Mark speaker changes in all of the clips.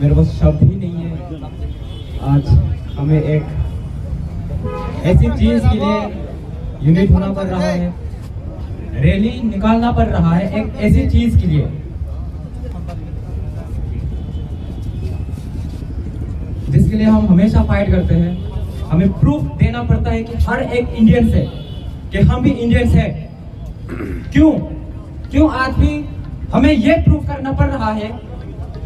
Speaker 1: मेरे पास शब्द ही नहीं है। आज हमें एक ऐसी चीज के लिए यूनिट होना पड़ रहा है, रैली निकालना पड़ रहा है एक ऐसी चीज के लिए जिसके लिए हम हमेशा फाइट करते हैं। हमें प्रूफ देना पड़ता है कि हर एक इंडियन से कि हम भी इंडियंस हैं। क्यों आज भी हमें ये प्रूफ करना पड़ रहा है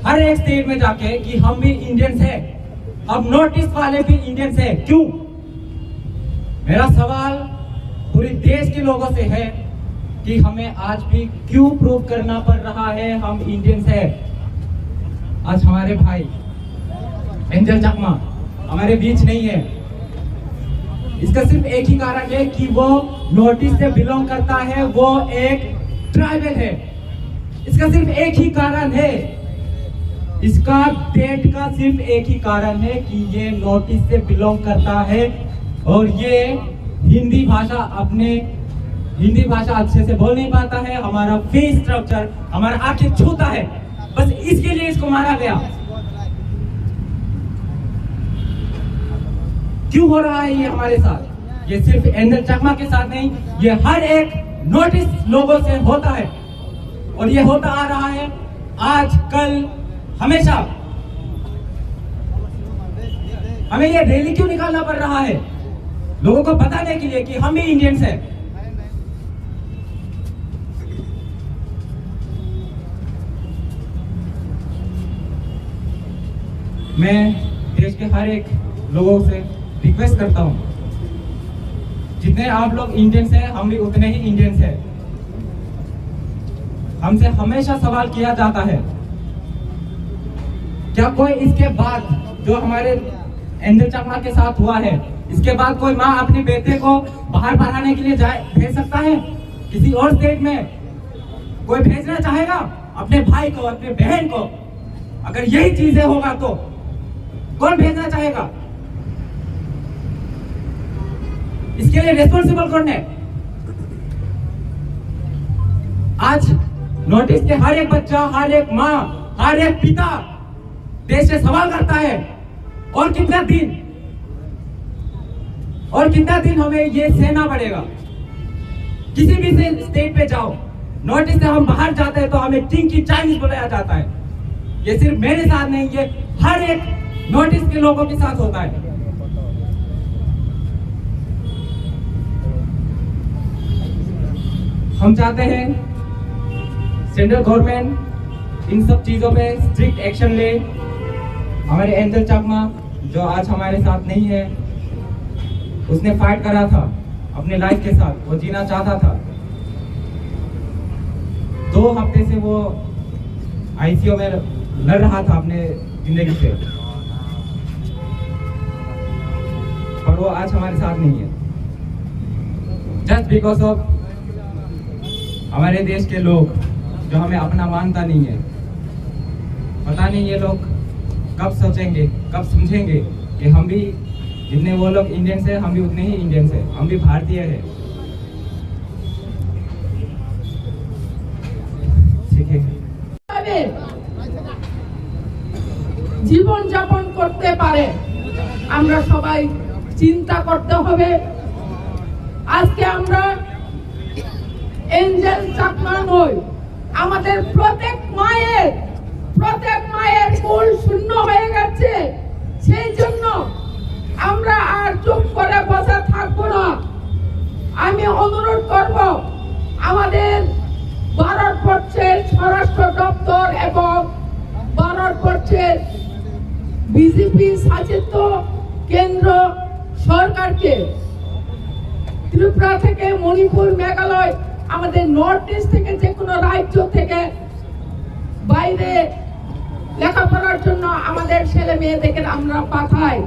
Speaker 1: हर एक स्टेट में जाके कि हम भी इंडियंस हैं, हम नॉर्थ ईस्ट वाले भी इंडियंस हैं। क्यों? मेरा सवाल पूरे देश के लोगों से है कि हमें आज भी क्यों प्रूव करना पड़ रहा है हम इंडियंस हैं। आज हमारे भाई एंजल चकमा हमारे बीच नहीं है। इसका सिर्फ एक ही कारण है कि वो नॉर्थ ईस्ट से बिलोंग करता है, वो एक ट्राइबल है। इसका सिर्फ एक ही कारण है, इसका डेट का सिर्फ एक ही कारण है कि ये नॉर्थ ईस्ट से बिलोंग करता है और ये हिंदी भाषा अच्छे से बोल नहीं पाता है। हमारा फेस स्ट्रक्चर हमारा आंखें छूता है, बस इसके लिए इसको मारा गया। क्यों हो रहा है ये हमारे साथ? ये सिर्फ एंजल चकमा के साथ नहीं, ये हर एक नॉर्थ ईस्ट लोगों से होता है और ये होता आ रहा है आज कल हमेशा। हमें ये रैली क्यों निकालना पड़ रहा है? लोगों को बताने के लिए कि हम भी इंडियंस हैं। मैं देश के हर एक लोगों से रिक्वेस्ट करता हूं, जितने आप लोग इंडियंस हैं हम भी उतने ही इंडियंस हैं। हमसे हमेशा सवाल किया जाता है, क्या कोई इसके बाद जो हमारे एंजल चकमा के साथ हुआ है, इसके बाद कोई माँ अपने बेटे को बाहर पढ़ाने के लिए भेज सकता है? किसी और स्टेट में कोई भेजना चाहेगा अपने भाई को, अपने बहन को? अगर यही चीजें होगा तो कौन भेजना चाहेगा? इसके लिए रिस्पॉन्सिबल कौन है? आज नॉर्थ ईस्ट के हर एक बच्चा, हर एक माँ, हर एक पिता देश से सवाल करता है, और कितना दिन हमें ये सहना पड़ेगा? किसी भी स्टेट पे जाओ, नॉर्थ ईस्ट से हम बाहर जाते हैं तो हमें टिंकी चाइनीज बुलाया जाता है। ये सिर्फ मेरे साथ नहीं, ये हर एक नॉर्थ ईस्ट के लोगों के साथ होता है। हम चाहते हैं सेंट्रल गवर्नमेंट इन सब चीजों पे स्ट्रिक्ट एक्शन ले। हमारे एंजल चकमा जो आज हमारे साथ नहीं है, उसने फाइट करा था अपने लाइफ के साथ, वो जीना चाहता था। 2 हफ्ते से वो आईसीयू में लड़ रहा था अपने जिंदगी से, और वो आज हमारे साथ नहीं है। जस्ट बिकॉज ऑफ हमारे देश के लोग जो हमें अपना मानता नहीं है। पता नहीं ये लोग कब सोचेंगे, कब समझेंगे कि हम भी, जितने वो लोग इंडियंस हैं हम भी उतने ही इंडियंस हैं, हम भी भारतीय हैं। ठीक है,
Speaker 2: জীবন যাপন করতে পারে আমরা সবাই চিন্তা করতে হবে। আজকে আমরা এঞ্জেল চকমা নই, আমাদের প্রত্যেক মায়ের কোল শূন্য হয়ে গেছে। সেই জন্য আমরা আর চুপ করে বসে থাকবো না। আমি অনুরোধ করব আমাদের ভারতবর্ষের স্বরাষ্ট্র দপ্তর এবং ভারতবর্ষের বিজেপি শাসিত কেন্দ্র সরকারকে, ত্রিপুরা থেকে মণিপুর, মেঘালয়, আমাদের নর্থ ইস্ট থেকে যে কোনো রাজ্য থেকে বাইরে লেখাপড়ার জন্য আমাদের ছেলে মেয়েদেরকে আমরা পাঠাই,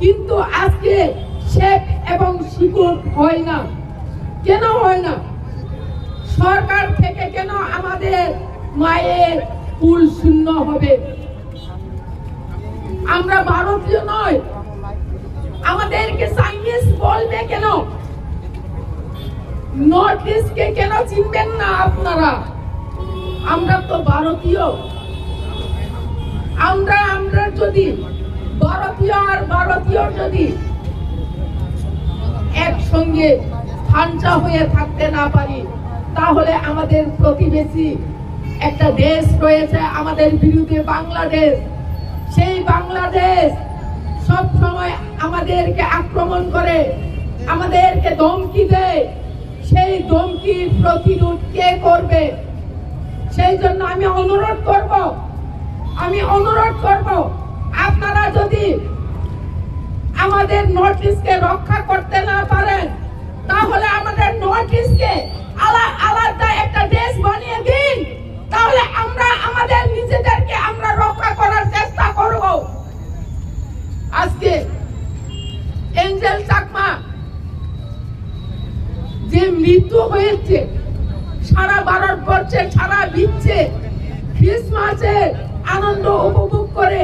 Speaker 2: কিন্তু আজকে শেখ এবং শিকুর হয় না। কেন হয় না? সরকার থেকে কেন আমাদের মায়ের কুল শূন্য হবে? আমরা ভারতীয় নয়, আমাদেরকে চাইনিজ বলবে কেন? নর্থ ইস্টকে কেন চিনবেন না আপনারা? আমরা তো ভারতীয়। আমরা যদি ভারতীয় আর ভারতীয় যদি একসঙ্গে ঠান্ডা হয়ে থাকতে না পারি, তাহলে আমাদের প্রতিবেশী একটা দেশ রয়েছে আমাদের বিরুদ্ধে, বাংলাদেশ। সেই বাংলাদেশ সব সময় আমাদেরকে আক্রমণ করে, আমাদেরকে ধমকি দেয়। সেই ধমকির প্রতিরোধ কে করবে? সেই জন্য আমি অনুরোধ করব আপনারা যদি আমাদের নর্থ ইস্টকে রক্ষা করতে না পারেন, তাহলে আমাদের নর্থ ইস্টকে আলাদা একটা দেশ বানিয়ে দিন। তাহলে আমরা আমাদের নিজেদেরকে আমরা রক্ষা করার চেষ্টা করব। আজকে এঞ্জেল চাকমা যে মৃত্যু হয়েছে, সারা ভারতবর্ষে সারা বিশ্বে ক্রিসমাসের আনন্দ উপভোগ করে,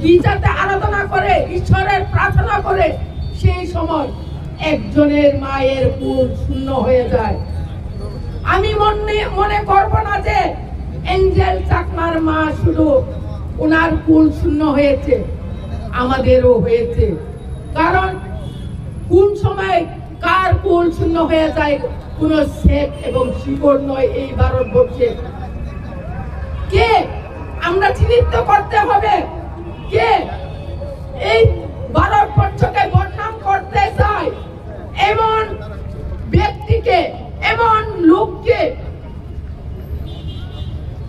Speaker 2: গির্জাতে আরাধনা করে, ঈশ্বরের প্রার্থনা করে, সেই সময় একজনের মায়ের কুল শূন্য হয়ে যায়। আমি মনে করব না যে এঞ্জেল চাকমার মা শুধু ওনার কুল শূন্য হয়েছে, আমাদেরও হয়েছে। কারণ কোন সময় কার কুল শূন্য হয়ে যায় কোন শেখ এবং শিকড় নয় এই ভারতবর্ষে। কে আমরা চিহ্নিত করতে হবে, কে এই ভারতবর্ষকে বদনাম করতে চায়, এমন ব্যক্তিকে, এমন লোককে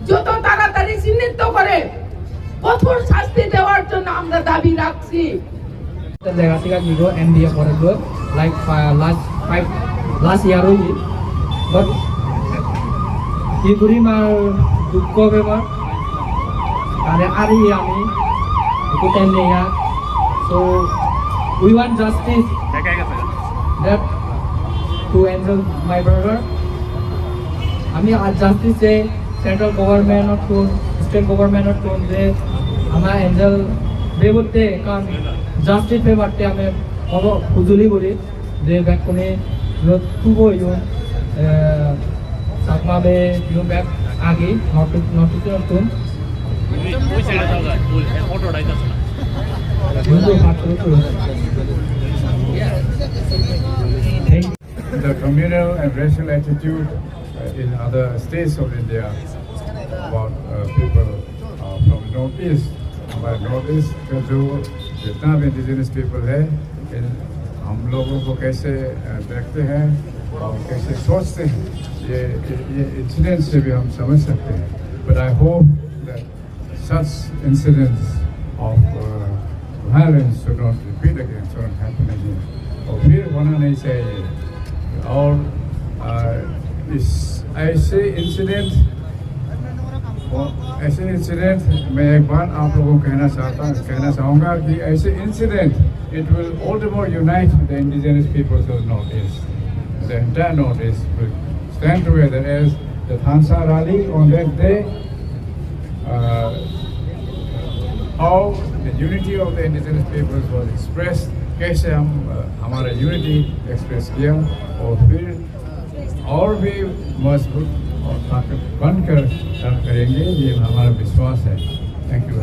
Speaker 2: যত তাড়াতাড়ি চিহ্নিত করে কঠোর শাস্তি দেওয়ার জন্য আমরা দাবি রাখছি।
Speaker 3: The legacy of Nigo and the Apollo like last year only, but Iguri mar dukko bemar, kare ari ami ikutan niya. So we want justice that to Angel, my brother. আমি justice say central government or to state government or to the ama Angel বেবতে কারণ justice পেপারতে আমি খুজুলি বলি যে ব্যাকনে তুবো Yoon সাকমাবে Yoon back আগে notice নতুন
Speaker 4: The communal and racial attitude in other states of India about people from Northeast. हमारे north east का जो जितना भी इंडिजिनस पीपल है, हम लोगों को कैसे देखते हैं और कैसे सोचते हैं, ये इंसिडेंट से भी हम समझ सकते हैं। But I hope that such incidents of violence should not repeat again, should not happen again. और फिर होना नहीं चाहिए। और इस ऐसे इंसिडेंट मैं एक बार आप लोगों को कहना चाहूँगा कि ऐसे incident it will all the more unite the indigenous peoples of the Northeast. The entire Northeast will stand together as the Thansa rally on that day. How the unity of the indigenous peoples was expressed, कैसे हम हमारा unity express किया, और फिर और भी मजबूत और ताकत बनकर काम करेंगे, ये हमारा विश्वास है। Thank you.